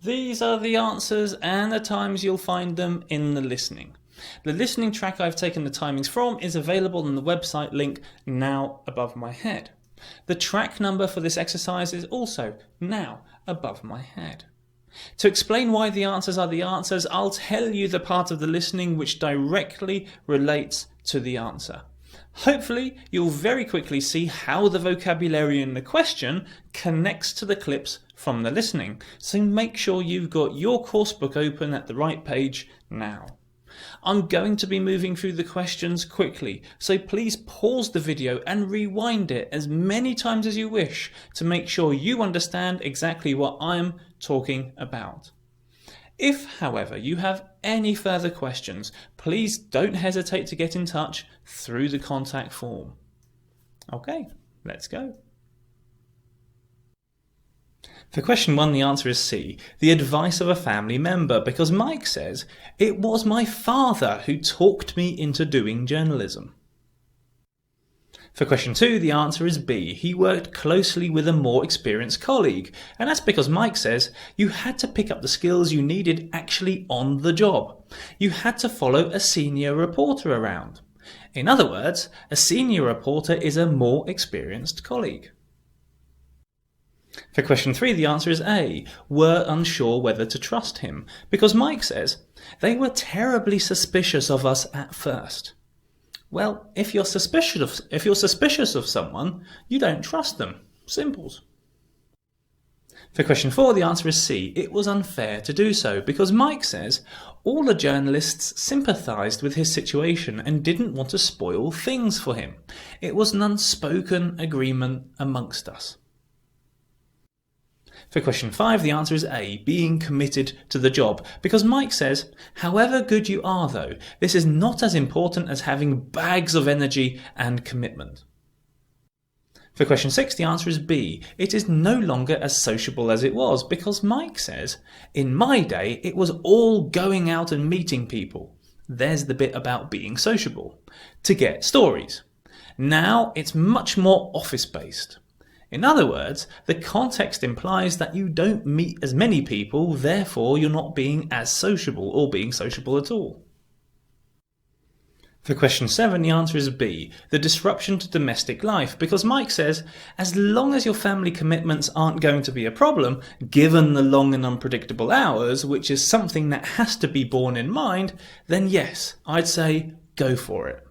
These are the answers and the times you'll find them in the listening. The listening track I've taken the timings from is available on the website link now above my head. The track number for this exercise is also now above my head. To explain why the answers are the answers, I'll tell you the part of the listening which directly relates to the answer. Hopefully, you'll very quickly see how the vocabulary in the question connects to the clips from the listening, so make sure you've got your course book open at the right page now. I'm going to be moving through the questions quickly, so please pause the video and rewind it as many times as you wish to make sure you understand exactly what I'm talking about. If, however, you have any further questions, please don't hesitate to get in touch through the contact form. Okay, let's go. For question 1, the answer is C, the advice of a family member, because Mike says, "It was my father who talked me into doing journalism." For question 2, the answer is B, he worked closely with a more experienced colleague, and that's because Mike says you had to pick up the skills you needed actually on the job. You had to follow a senior reporter around. In other words, a senior reporter is a more experienced colleague. For question 3, the answer is A, were unsure whether to trust him, because Mike says, they were terribly suspicious of us at first. Well, if you're suspicious of someone, you don't trust them. Simples. For question 4, the answer is C, it was unfair to do so, because Mike says, all the journalists sympathised with his situation and didn't want to spoil things for him. It was an unspoken agreement amongst us. For question 5, the answer is A, being committed to the job, because Mike says, however good you are though, this is not as important as having bags of energy and commitment. For question 6, the answer is B, it is no longer as sociable as it was, because Mike says, in my day it was all going out and meeting people. There's the bit about being sociable, to get stories. Now it's much more office-based. In other words, the context implies that you don't meet as many people, therefore you're not being as sociable or being sociable at all. For question 7, the answer is B, the disruption to domestic life, because Mike says, as long as your family commitments aren't going to be a problem, given the long and unpredictable hours, which is something that has to be borne in mind, then yes, I'd say go for it.